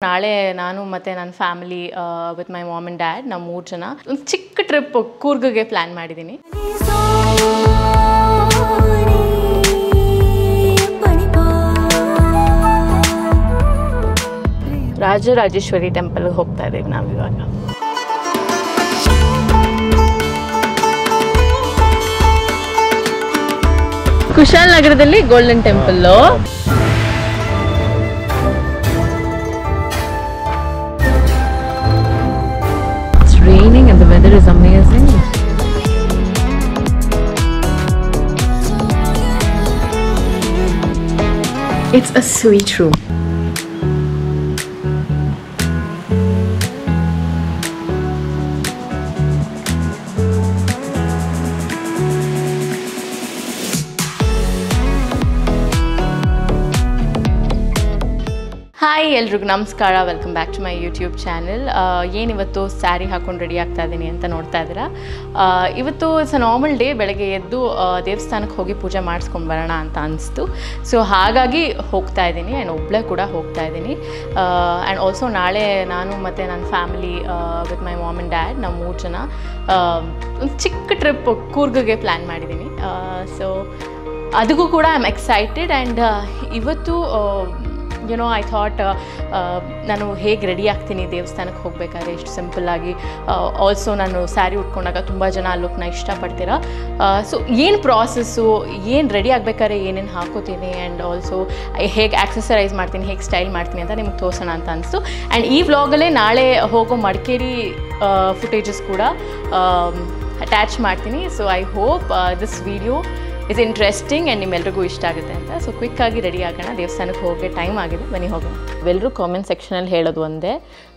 ನಾಳೆ ನಾನು ಮತ್ತು ನನ್ನ family with my mom and dad ನಾವು 3 ಜನ ಒಂದು ಚಿಕ್ಕ ಟ್ರಿಪ್ ಕೂರ್ಗ್ಗೆ ಪ್ಲ್ಯಾನ್ ಮಾಡಿದ್ದೀನಿ. ರಾಜರಾಜೇಶ್ವರಿ ಟೆಂಪಲ್ಗೆ ಹೋಗ್ತಾ ಇದ್ದೀವಿ ನಾವು ಇವಾಗ. ಕುಶಾಲ್ ನಗರದಲ್ಲಿ golden temple. Raining and the weather is amazing. It's a sweet room. Hi ಎಲ್ರಿಗೂ ನಮಸ್ಕಾರ, welcome back to my YouTube channel. ಏನಿವತ್ತು ಸ್ಯಾರಿ ಹಾಕೊಂಡು ರೆಡಿ ಆಗ್ತಾ ಇದ್ದೀನಿ ಅಂತ ನೋಡ್ತಾ ಇದ್ದೀರಾ. ಇವತ್ತು ಇಟ್ಸ್ ಅ ನಾರ್ಮಲ್ ಡೇ. ಬೆಳಗ್ಗೆ ಎದ್ದು ದೇವಸ್ಥಾನಕ್ಕೆ ಹೋಗಿ ಪೂಜೆ ಮಾಡಿಸ್ಕೊಂಡು ಬರೋಣ ಅಂತ ಅನಿಸ್ತು. ಸೊ ಹಾಗಾಗಿ ಹೋಗ್ತಾ ಇದ್ದೀನಿ ಆ್ಯಂಡ್ ಒಬ್ಬಳೇ ಕೂಡ ಹೋಗ್ತಾ ಇದ್ದೀನಿ. ಆ್ಯಂಡ್ ಆಲ್ಸೋ ನಾಳೆ ನಾನು ಮತ್ತು ನನ್ನ family with my mom and dad ನಾವು 3 ಜನ ಒಂದು ಚಿಕ್ಕ ಟ್ರಿಪ್ ಕೂರ್ಗ್ಗೆ ಪ್ಲ್ಯಾನ್ ಮಾಡಿದ್ದೀನಿ. ಸೊ ಅದಕ್ಕೂ ಕೂಡ ಐ ಆಮ್ ಎಕ್ಸೈಟೆಡ್. ಆ್ಯಂಡ್ ಇವತ್ತು ಐ ಥಾಟ್ ನಾನು ಹೇಗೆ ರೆಡಿ ಆಗ್ತೀನಿ ದೇವಸ್ಥಾನಕ್ಕೆ ಹೋಗಬೇಕಾದ್ರೆ ಎಷ್ಟು ಸಿಂಪಲ್ಲಾಗಿ. ಆಲ್ಸೋ ನಾನು ಸ್ಯಾರಿ ಉಟ್ಕೊಂಡಾಗ ತುಂಬ ಜನ ಆ ಲುಕ್ನ ಇಷ್ಟಪಡ್ತೀರಾ. ಸೊ ಏನು ಪ್ರಾಸೆಸ್ಸು, ಏನು ರೆಡಿ ಆಗಬೇಕಾದ್ರೆ ಏನೇನು ಹಾಕೋತೀನಿ ಆ್ಯಂಡ್ ಆಲ್ಸೋ ಹೇಗೆ ಆಕ್ಸೆಸರೈಸ್ ಮಾಡ್ತೀನಿ, ಹೇಗೆ ಸ್ಟೈಲ್ ಮಾಡ್ತೀನಿ ಅಂತ ನಿಮ್ಗೆ ತೋರಿಸೋಣ ಅಂತ ಅನಿಸ್ತು. ಆ್ಯಂಡ್ ಈ ವ್ಲಾಗಲ್ಲೇ ನಾಳೆ ಹೋಗೋ ಮಡಿಕೇರಿ ಫುಟೇಜಸ್ ಕೂಡ ಅಟ್ಯಾಚ್ ಮಾಡ್ತೀನಿ. So I hope this video is interesting and ನಿಮ್ಮೆಲ್ರಿಗೂ ಇಷ್ಟ ಆಗುತ್ತೆ ಅಂತ. ಸೊ ಕ್ವಿಕ್ಕಾಗಿ ರೆಡಿ ಆಗೋಣ, ದೇವಸ್ಥಾನಕ್ಕೆ ಹೋಗೋ ಟೈಮ್ ಆಗಿದೆ, ಬನ್ನಿ ಹೋಗೋಣ. ಎಲ್ಲರೂ ಕಾಮೆಂಟ್ ಸೆಕ್ಷನಲ್ಲಿ ಹೇಳೋದು ಒಂದೇ,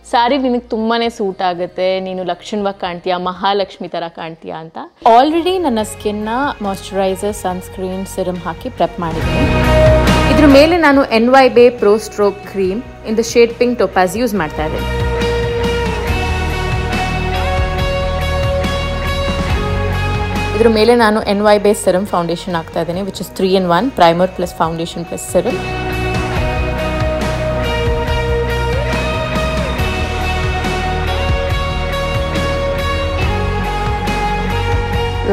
ಸ್ಯಾರಿ ನಿನಗೆ ತುಂಬಾ ಸೂಟ್ ಆಗುತ್ತೆ, ನೀನು ಲಕ್ಷಣವಾಗಿ ಕಾಣ್ತೀಯಾ, ಮಹಾಲಕ್ಷ್ಮಿ ಥರ ಕಾಣ್ತೀಯಾ ಅಂತ. ಆಲ್ರೆಡಿ ನನ್ನ ಸ್ಕಿನ್ನ ಮಾಯ್ಶ್ಚರೈಸರ್, ಸನ್ಸ್ಕ್ರೀನ್, ಸಿರಮ್ ಹಾಕಿ ಪ್ರೆಪ್ ಮಾಡಿದ್ದೀನಿ. ಇದ್ರ ಮೇಲೆ ನಾನು NYBay Pro Strobe cream in the shade pink Topaz use ಮಾಡ್ತಾ ಇದ್ದೀನಿ. ಇದ್ರ ಮೇಲೆ ನಾನು NYBay ಸಿರಮ್ ಫೌಂಡೇಶನ್ ಹಾಕ್ತಾ ಇದ್ದೀನಿ, which is 3-in-1 primer plus foundation plus serum.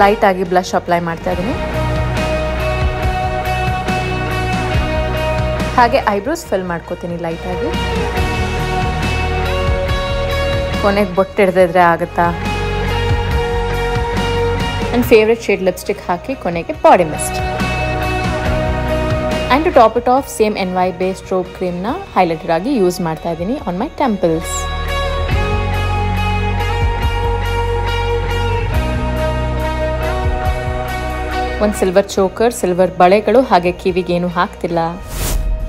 Light ಆಗಿ ಬ್ಲಷ್ ಅಪ್ಲೈ ಮಾಡ್ತಾ ಇದ್ದೀನಿ. ಹಾಗೆ ಐಬ್ರೋಸ್ ಫಿಲ್ ಮಾಡ್ಕೋತೀನಿ ಲೈಟ್ ಆಗಿ. ಕೊನೆಗೆ ಬೊಟ್ಟು ಹಿಡ್ದಿದ್ರೆ ಆಗುತ್ತಾ. ನನ್ನ ಫೇವ್ರೆಟ್ ಶೇಡ್ ಲಿಪ್ಸ್ಟಿಕ್ ಹಾಕಿ ಕೊನೆಗೆ body mist. And to top it off same NYBay strobe ಕ್ರೀಮ್ನ ಹೈಲೈಟರ್ ಆಗಿ ಯೂಸ್ ಮಾಡ್ತಾ ಇದ್ದೀನಿ ಆನ್ ಮೈ ಟೆಂಪಲ್ಸ್. ಒಂದು ಸಿಲ್ವರ್ ಚೋಕರ್, ಸಿಲ್ವರ್ ಬಳೆಗಳು, ಹಾಗೆ ಕಿವಿಗೇನು ಹಾಕ್ತಿಲ್ಲ.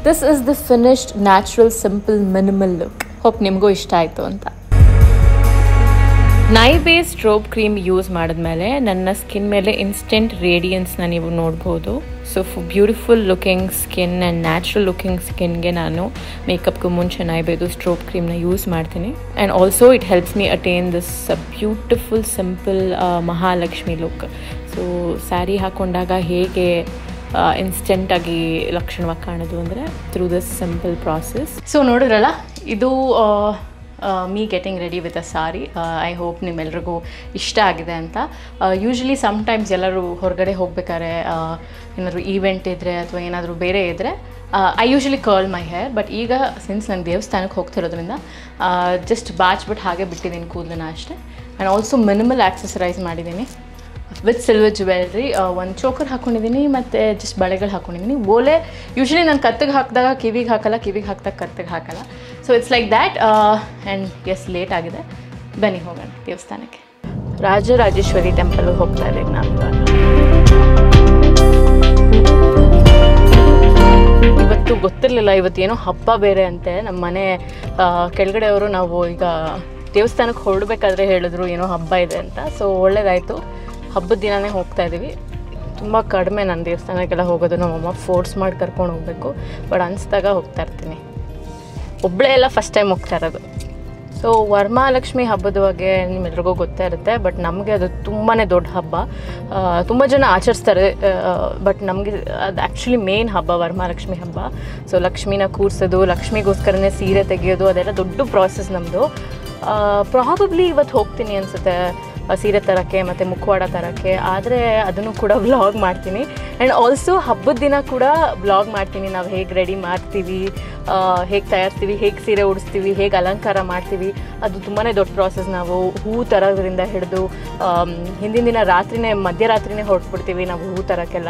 This is the finished natural simple minimal look. Hope ನಿಮಗೂ ಇಷ್ಟ ಆಯಿತು ಅಂತ. NYBay ಸ್ಟ್ರೋಬ್ ಕ್ರೀಮ್ ಯೂಸ್ ಮಾಡಿದ್ಮೇಲೆ ನನ್ನ ಸ್ಕಿನ್ ಮೇಲೆ ಇನ್ಸ್ಟೆಂಟ್ ರೇಡಿಯನ್ಸ್ನ ನೀವು ನೋಡ್ಬೋದು. So beautiful looking skin and natural looking ಸ್ಕಿನ್ಗೆ ನಾನು ಮೇಕಪ್ಗೂ ಮುಂಚೆ NYBayದು ಸ್ಟ್ರೋಬ್ ಕ್ರೀಮ್ನ ಯೂಸ್ ಮಾಡ್ತೀನಿ. And also it helps me attain this beautiful simple Mahalakshmi look. So sari ಹಾಕ್ಕೊಂಡಾಗ ಹೇಗೆ ಇನ್ಸ್ಟೆಂಟಾಗಿ ಲಕ್ಷಣವಾಗಿ ಕಾಣೋದು ಅಂದರೆ through this simple process. So ನೋಡಿದ್ರಲ್ಲ, ಇದು me getting ready with a sari. I hope ನಿಮ್ಮೆಲ್ರಿಗೂ ಇಷ್ಟ ಆಗಿದೆ ಅಂತ. ಯೂಶ್ವಲಿ ಸಮ್ಟೈಮ್ಸ್ ಎಲ್ಲರೂ ಹೊರಗಡೆ ಹೋಗ್ಬೇಕಾದ್ರೆ ಏನಾದರೂ ಈವೆಂಟ್ ಇದ್ದರೆ ಅಥವಾ ಏನಾದರೂ ಬೇರೆ ಇದ್ದರೆ I usually curl my hair. But ಈಗ ಸಿನ್ಸ್ ನಾನು ದೇವಸ್ಥಾನಕ್ಕೆ ಹೋಗ್ತಿರೋದ್ರಿಂದ ಜಸ್ಟ್ ಬಾಚ್ಬಿಟ್ಟು ಹಾಗೆ ಬಿಟ್ಟಿದ್ದೀನಿ ಕೂದಲನ್ನ ಅಷ್ಟೇ. ಆ್ಯಂಡ್ ಆಲ್ಸೋ ಮಿನಿಮಲ್ ಆಕ್ಸೆಸರೈಸ್ ಮಾಡಿದ್ದೀನಿ ವಿತ್ ಸಿಲ್ವರ್ ಜ್ಯುವೆಲ್ರಿ. ಒಂದು ಚೋಕರ್ ಹಾಕ್ಕೊಂಡಿದ್ದೀನಿ ಮತ್ತು ಜಸ್ಟ್ ಬಳೆಗಳು ಹಾಕ್ಕೊಂಡಿದ್ದೀನಿ. ಓಲೆ ಯೂಶ್ವಲಿ ನಾನು ಕತ್ತಿಗೆ ಹಾಕಿದಾಗ ಕಿವಿಗೆ ಹಾಕಲ್ಲ, ಕಿವಿಗೆ ಹಾಕಿದಾಗ ಕತ್ತಿಗೆ ಹಾಕಲ್ಲ. So it's like that. And yes, late ಆಗಿದೆ, ಬನ್ನಿ ಹೋಗೋಣ ದೇವಸ್ಥಾನಕ್ಕೆ. ರಾಜರಾಜೇಶ್ವರಿ ಟೆಂಪಲ್ಗೆ ಹೋಗ್ತಾ ಇದ್ದೀವಿ ನಾನು ಇವಾಗ. ಇವತ್ತು ಗೊತ್ತಿರಲಿಲ್ಲ, ಇವತ್ತೇನೋ ಹಬ್ಬ ಬೇರೆ ಅಂತೆ. ನಮ್ಮ ಮನೆ ಕೆಳಗಡೆಯವರು ನಾವು ಈಗ ದೇವಸ್ಥಾನಕ್ಕೆ ಹೊರಡಬೇಕಾದ್ರೆ ಹೇಳಿದ್ರು ಏನೋ ಹಬ್ಬ ಇದೆ ಅಂತ. ಸೊ ಒಳ್ಳೇದಾಯಿತು, ಹಬ್ಬದ ದಿನವೇ ಹೋಗ್ತಾ ಇದ್ದೀವಿ. ತುಂಬ ಕಡಿಮೆ ನಾನು ದೇವಸ್ಥಾನಕ್ಕೆಲ್ಲ ಹೋಗೋದು, ನಮ್ಮಮ್ಮ ಫೋರ್ಸ್ ಮಾಡಿ ಕರ್ಕೊಂಡು ಹೋಗಬೇಕು. ಬಟ್ ಅನಿಸ್ದಾಗ ಹೋಗ್ತಾ ಇರ್ತೀನಿ. ಒಬ್ಬಳೇ ಎಲ್ಲ ಫಸ್ಟ್ ಟೈಮ್ ಹೋಗ್ತಾ ಇರೋದು. ಸೊ ವರಮಹಾಲಕ್ಷ್ಮಿ ಹಬ್ಬದ ಬಗ್ಗೆ ನಿಮ್ಮೆಲ್ರಿಗೂ ಗೊತ್ತೇ ಇರುತ್ತೆ, ಬಟ್ ನಮಗೆ ಅದು ತುಂಬಾ ದೊಡ್ಡ ಹಬ್ಬ. ತುಂಬ ಜನ ಆಚರಿಸ್ತಾರೆ, ಬಟ್ ನಮಗೆ ಅದು ಆ್ಯಕ್ಚುಲಿ ಮೇನ್ ಹಬ್ಬ ವರಮಹಾಲಕ್ಷ್ಮಿ ಹಬ್ಬ. ಸೊ ಲಕ್ಷ್ಮಿನ ಕೂರಿಸೋದು, ಲಕ್ಷ್ಮಿಗೋಸ್ಕರನೇ ಸೀರೆ ತೆಗೆಯೋದು, ಅದೆಲ್ಲ ದೊಡ್ಡ ಪ್ರಾಸೆಸ್ ನಮ್ಮದು. ಪ್ರಾಬಬ್ಲಿ ಇವತ್ತು ಹೋಗ್ತೀನಿ ಅನಿಸುತ್ತೆ ಸೀರೆ ತರೋಕ್ಕೆ ಮತ್ತು ಮುಖವಾಡ ತರೋಕ್ಕೆ, ಆದರೆ ಅದನ್ನು ಕೂಡ ವ್ಲಾಗ್ ಮಾಡ್ತೀನಿ. ಆ್ಯಂಡ್ ಆಲ್ಸೋ ಹಬ್ಬದ ದಿನ ಕೂಡ ವ್ಲಾಗ್ ಮಾಡ್ತೀನಿ. ನಾವು ಹೇಗೆ ರೆಡಿ ಮಾಡ್ತೀವಿ, ಹೇಗೆ ತಯಾರಿಸ್ತೀವಿ, ಹೇಗೆ ಸೀರೆ ಉಡಿಸ್ತೀವಿ, ಹೇಗೆ ಅಲಂಕಾರ ಮಾಡ್ತೀವಿ, ಅದು ತುಂಬಾ ದೊಡ್ಡ ಪ್ರಾಸೆಸ್. ನಾವು ಹೂ ತರೋದ್ರಿಂದ ಹಿಡಿದು ಹಿಂದಿನ ದಿನ ರಾತ್ರಿನೇ ಮಧ್ಯರಾತ್ರಿನೇ ಹೊರಟ್ಬಿಡ್ತೀವಿ ನಾವು ಹೂ ತರೋಕ್ಕೆಲ್ಲ.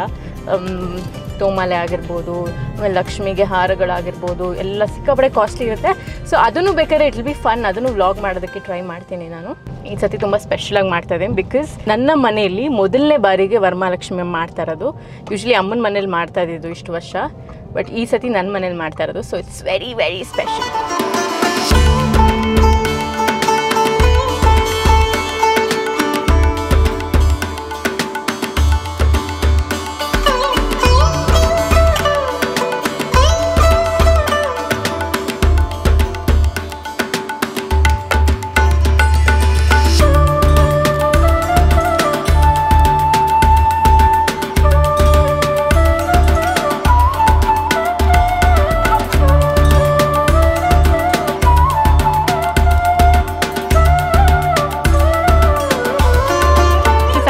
ತೋಮಾಲೆ ಆಗಿರ್ಬೋದು, ಆಮೇಲೆ ಲಕ್ಷ್ಮಿಗೆ ಹಾರಗಳಾಗಿರ್ಬೋದು, ಎಲ್ಲ ಸಿಕ್ಕಾಪಡೆ ಕಾಸ್ಟ್ಲಿ ಇರುತ್ತೆ. ಸೊ ಅದನ್ನು ಬೇಕಾದ್ರೆ ಇಟ್ ವಿಲ್ ಬಿ ಫನ್, ಅದನ್ನು ವ್ಲಾಗ್ ಮಾಡೋದಕ್ಕೆ ಟ್ರೈ ಮಾಡ್ತೀನಿ ನಾನು. ಈ ಸತಿ ತುಂಬ ಸ್ಪೆಷಲಾಗಿ ಮಾಡ್ತಾ ಇದ್ದೀನಿ, ಬಿಕಾಸ್ ನನ್ನ ಮನೆಯಲ್ಲಿ ಮೊದಲನೇ ಬಾರಿಗೆ ವರಮಹಾಲಕ್ಷ್ಮಿ ಮಾಡ್ತಾ ಇರೋದು. ಯೂಶ್ವಲಿ ಅಮ್ಮನ ಮನೇಲಿ ಮಾಡ್ತಾ ಇದ್ದಿದ್ದು ಇಷ್ಟು ವರ್ಷ, ಬಟ್ ಈ ಸತಿ ನನ್ನ ಮನೇಲಿ ಮಾಡ್ತಾ ಇರೋದು. So it's very very special.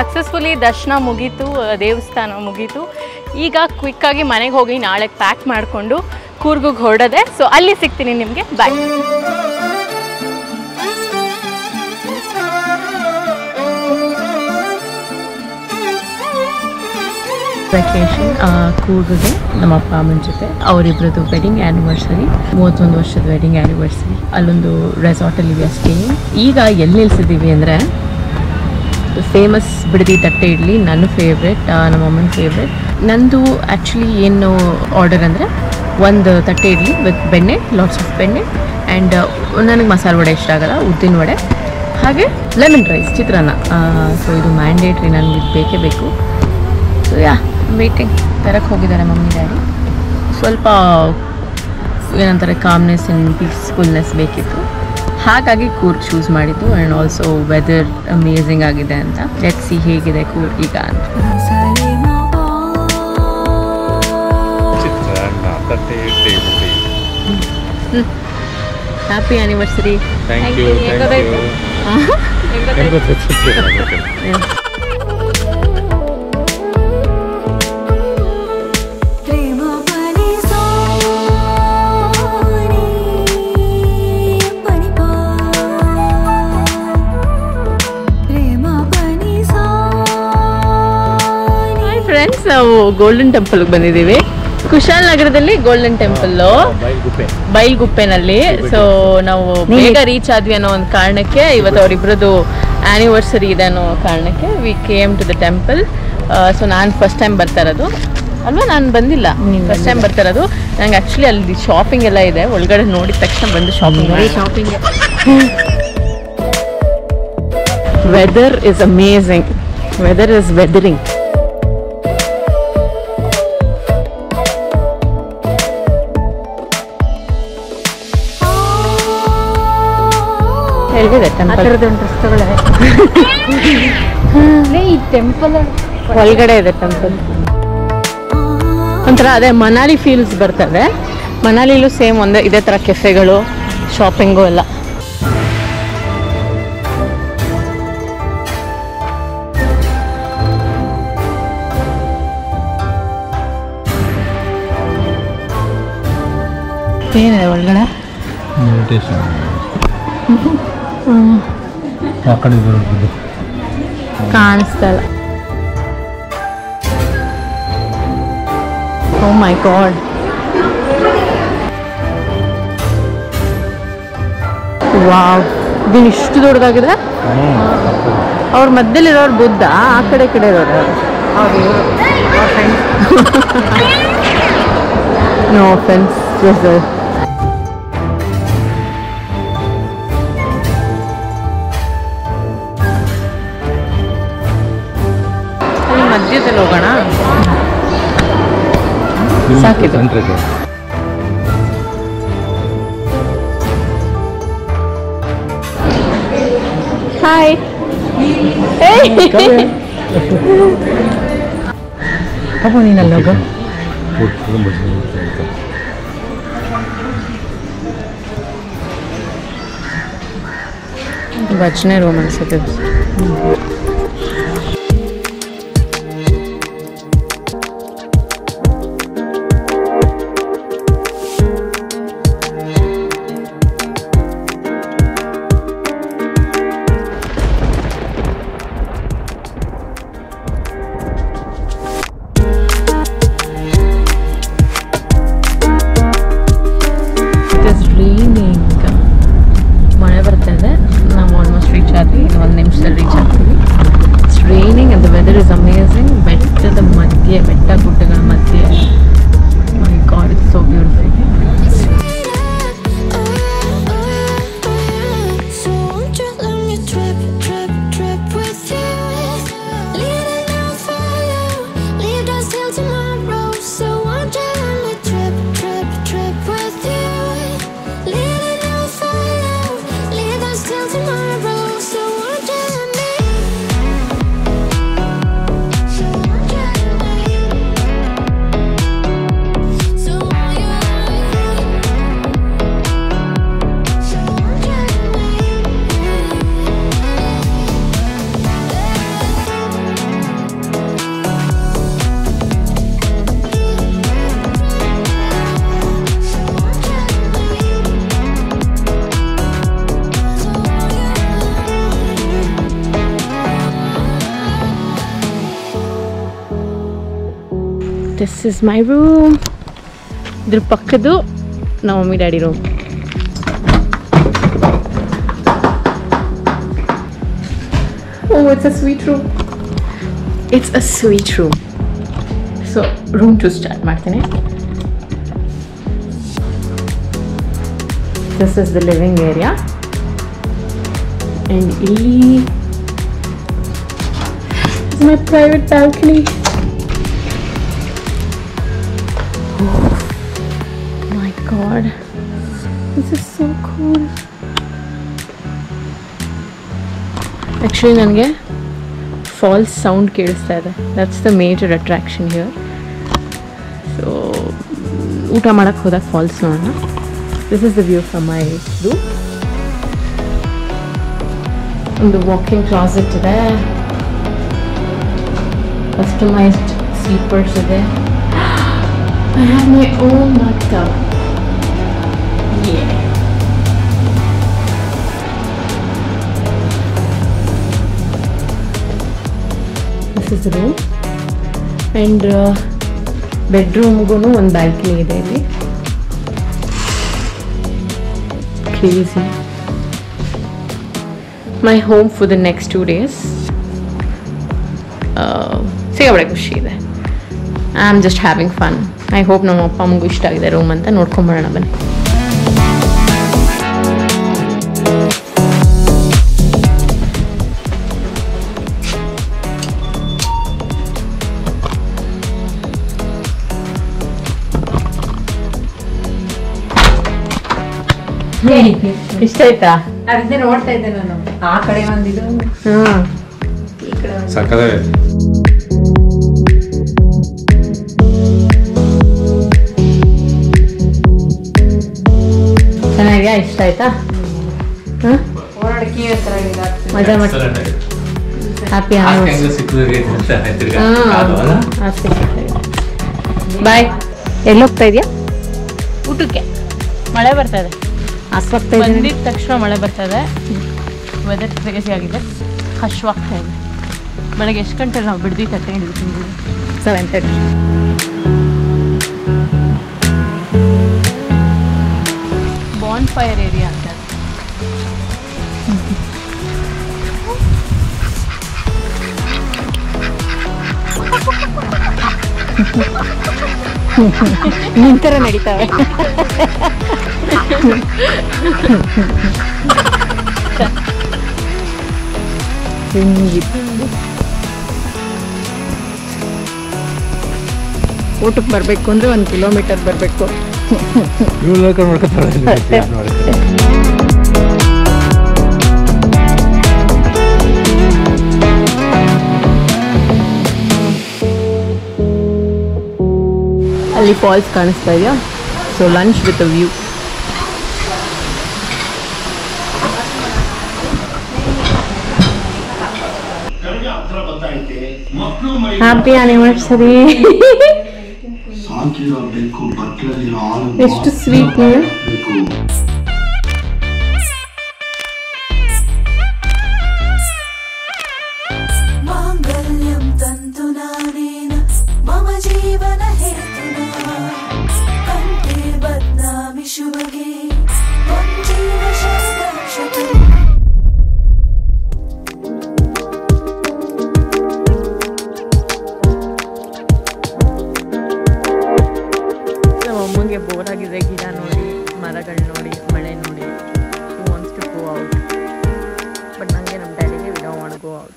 Successfully ದರ್ಶನ ಮುಗೀತು, ದೇವಸ್ಥಾನ ಮುಗೀತು. ಈಗ ಕ್ವಿಕ್ಕಾಗಿ ಮನೆಗೆ ಹೋಗಿ ನಾಳೆ ಪ್ಯಾಕ್ ಮಾಡಿಕೊಂಡು ಕೂರ್ಗಿಗೆ ಹೊರಡೋದೆ. ಸೊ ಅಲ್ಲಿ ಸಿಗ್ತೀನಿ ನಿಮಗೆ. ಬಾಯ್. ವೆಕೇಶನ್ ಕೂರ್ಗಿಗೆ ನಮ್ಮ ಅಪ್ಪ ಅಮ್ಮನ ಜೊತೆ. ಅವರಿಬ್ಬರದ್ದು ವೆಡ್ಡಿಂಗ್ ಆ್ಯನಿವರ್ಸರಿ, 31 ವರ್ಷದ ವೆಡ್ಡಿಂಗ್ ಆ್ಯನಿವರ್ಸರಿ. ಅಲ್ಲೊಂದು ರೆಸಾರ್ಟಲ್ಲಿ ವಿ ಆರ್ ಸ್ಟೇಯಿಂಗ್. ಈಗ ಎಲ್ಲಿ ನಿಲ್ಸಿದ್ದೀವಿ ಅಂದರೆ ಫೇಮಸ್ ಬಿಡದಿ ತಟ್ಟೆ ಇಡ್ಲಿ, ನನ್ನ ಫೇವ್ರೆಟ್, ನಮ್ಮ ಅಮ್ಮನ ಫೇವ್ರೆಟ್. ನಂದು ಆ್ಯಕ್ಚುಲಿ ಏನು ಆರ್ಡರ್ ಅಂದರೆ ಒಂದು ತಟ್ಟೆ ಇಡ್ಲಿ ವಿತ್ ಬೆಣ್ಣೆ, ಲಾಟ್ಸ್ ಆಫ್ ಬೆಣ್ಣೆ, ಆ್ಯಂಡ್ ನನಗೆ ಮಸಾಲೆ ವಡೆ ಇಷ್ಟ ಆಗಲ್ಲ, ಉದ್ದಿನ ವಡೆ, ಹಾಗೆ ಲೆಮನ್ ರೈಸ್, ಚಿತ್ರಾನ್ನ. ಸೊ ಇದು ಮ್ಯಾಂಡೇಟ್ರಿ, ನನಗೆ ಇದು ಬೇಕೇ ಬೇಕು. So yeah waiting. ತರಕ್ಕೆ ಹೋಗಿದ್ದಾರೆ ಮಮ್ಮಿ ಡ್ಯಾಡಿ. ಸ್ವಲ್ಪ ಏನಂತಾರೆ ಕಾಮ್ನೆಸ್ ಆ್ಯಂಡ್ ಪೀಸ್ಫುಲ್ನೆಸ್ ಬೇಕಿತ್ತು, ಹಾಗಾಗಿ ಕೂರ್ಗ್ ಚೂಸ್ ಮಾಡಿದ್ದು. ಆ್ಯಂಡ್ ಆಲ್ಸೋ ವೆದರ್ ಅಮೇಝಿಂಗ್ ಆಗಿದೆ ಅಂತ. ಲೆಟ್ಸ್ ಸಿ ಹೇಗಿದೆ ಕೂರ್ಗ್ ಈಗ ಅಂತ. Happy anniversary. Thank you. Friends, ನಾವು ಗೋಲ್ಡನ್ ಟೆಂಪಲ್ಗೆ ಬಂದಿದ್ದೀವಿ. ಕುಶಾಲ್ ನಗರದಲ್ಲಿ ಗೋಲ್ಡನ್ ಟೆಂಪಲ್ಲು, ಬೈಲ್ಗುಪ್ಪೆನಲ್ಲಿ. ಸೊ ನಾವು ಬೇಗ ರೀಚ್ ಆದ್ವಿ ಅನ್ನೋ ಒಂದು ಕಾರಣಕ್ಕೆ, ಇವತ್ತು ಅವರಿಬ್ಬರದ್ದು ಆ್ಯನಿವರ್ಸರಿ ಇದೆ ಅನ್ನೋ ಕಾರಣಕ್ಕೆ we came to the temple. So ನಾನು ಫಸ್ಟ್ ಟೈಮ್ ಬರ್ತಾ ಇರೋದು ಅಲ್ವಾ, ನಾನು ಬಂದಿಲ್ಲ, ಫಸ್ಟ್ ಟೈಮ್ ಬರ್ತಾ ಇರೋದು. ನಂಗೆ ಆ್ಯಕ್ಚುಲಿ ಅಲ್ಲಿ ಶಾಪಿಂಗ್ ಎಲ್ಲ ಇದೆ, ಒಳಗಡೆ ನೋಡಿದ ತಕ್ಷಣ ಬಂದು shopping. Weather is amazing, weather is weathering. ಹೇಗಿದೆ ಟೆಂಪಲ್? ಈ ಟೆಂಪಲ್ ಒಳಗಡೆ ಇದೆ ಟೆಂಪಲ್. ಒಂಥರ ಅದೇ ಮನಾಲಿ ಫೀಲ್ಸ್ ಬರ್ತದೆ. ಮನಾಲಿಲೂ ಸೇಮ್ ಒಂದೇ ಇದೇ ಥರ ಕೆಫೆಗಳು, ಶಾಪಿಂಗು ಎಲ್ಲ. ಏನಿದೆ ಒಳಗಡೆ? ಕಾಣಿಸ್ತಾ ಇಲ್ಲ. ಓ ಮೈ ಗಾಡ್, ವಾವ್, ಇದು ಇಷ್ಟು ದೊಡ್ಡದಾಗಿದೆ. ಅವ್ರ ಮಧ್ಯದಲ್ಲಿರೋರು ಬುದ್ಧ, ಆ ಕಡೆ ಇರೋರು ನೋ ಆಫೆನ್ಸ್. ಮಧ್ಯದಲ್ಲಿ ಹೋಗೋಣ, ಸಾಕಿದೆ. ಹಾಯ್ ಪಾಪ ನೀನಲ್ಲೋಗ ಭಜನೆ ರೂಮ್ ಅನ್ಸುತ್ತೆ. ಮಳೆ ಬರ್ತಾ ಇದೆ. ನಾವು ಆಲ್ಮೋಸ್ಟ್ ರೀಚ್ ಆದ್ವಿ. ಇನ್ನು 1 ನಿಮಿಷದಲ್ಲಿ ರೀಚ್ ಆಗ್ತೀವಿ. It's raining and the weather is amazing. ಬೆಟ್ಟದ ಮಧ್ಯೆ, ಬೆಟ್ಟ ಗುಡ್ಡಗಳ ಮಧ್ಯೆ, my god it's so beautiful. This is my room. ಇದ್ರ ಪಕ್ಕದ್ದು ನಮ್ಮ mummy daddy room. Oh, it's a sweet room. It's a sweet room. So, room to start ಮಾಡ್ತೀನಿ. This is the living area. And ಇಲ್ಲಿ is my private balcony. God, this is so cool. Actually, ನನಗೆ falls sound ಕೇಳಿಸ್ತಾ ಇದೆ. That's the major attraction here. So, ಊಟ ಮಾಡಕ್ಕೆ ಹೋದಾಗ falls ನೋಡೋಣ. This is the view from my room. ಒಂದು walk-in closet ಇದೆ. Customized sleepers ಇದೆ. I have my own bathtub. Yeah. This is the room. And bedroom-ಗೂ ಒಂದು balcony ಇದೆ ಇಲ್ಲಿ. Crazy. My home for the next 2 days. ಸಿಗಬಡೆ ಖುಷಿ ಇದೆ. I'm just having fun. I hope ನಮ್ಮ ಅಪ್ಪ ಅಮ್ಮಗೂ ಇಷ್ಟ ಆಗಿದೆ ರೂಮ್ ಅಂತ ನೋಡ್ಕೊಂಬರೋಣ ಬನ್ನಿ. ಇಷ್ಟ ಆಯ್ತಾ? ಅದನ್ನೇ ನೋಡ್ತಾ ಇದ್ದೆ ನಾನು. ಆ ಕಡೆ ಒಂದಿದು, ಈ ಕಡೆ ಸಕ್ಕತ್ತಾಗಿದೆ. ಚೆನ್ನಾಗಿದೆಯಾ? ಇಷ್ಟ ಆಯ್ತಾ? ಓಡಾಡಕ್ಕೆ ಮಜಾ ಮಾಡಿ ಹ್ಯಾಪಿ ಬಾಯ್. ಎಲ್ಲೋಗ್ತಾ ಇದೆಯಾ? ಊಟಕ್ಕೆ. ಮಳೆ ಬರ್ತಾ ಇದೆ. ಬಂದಿದ್ದ ತಕ್ಷಣ ಮಳೆ ಬರ್ತಾ ಇದೆ. ವೆದರ್ ಕ್ರೇಜಿ ಆಗಿದೆ. ಹಶ್ವಾಗ್ತಾ ಇದೆ. ಬೆಳಗ್ಗೆ ಎಷ್ಟು ಗಂಟೆ ನಾವು ಬಿಡ್ದಿ ತಗೊಂಡಿದ್ದೀವಿ? 7:30. ಬಾನ್ ಫೈರ್ ಏರಿಯಾ ಅಂತ. ನಿಂತರ ನಡೀತಾವೆ. ಊಟಕ್ಕೆ ಬರಬೇಕು ಅಂದರೆ 1 ಕಿಲೋಮೀಟರ್ ಬರಬೇಕು. ಅಲ್ಲಿ ಫಾಲ್ಸ್ ಕಾಣಿಸ್ತಾ ಇದೆಯಾ. So lunch with view. Happy anniversary. ಎಷ್ಟು ಸ್ವೀಟ್ ನೀವು. ಅಮ್ಮಂಗೆ ಬೋರ್ ಆಗಿದೆ ಗಿಡ ನೋಡಿ, ಮರಗಳು ನೋಡಿ, ಮಳೆ ನೋಡಿ. She wants to go out. But ನನಗೆ ನಮ್ಮ ಡ್ಯಾಡಿಗೆ we don't want go out.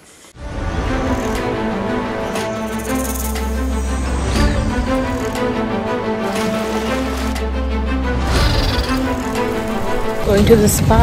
Going to the spa.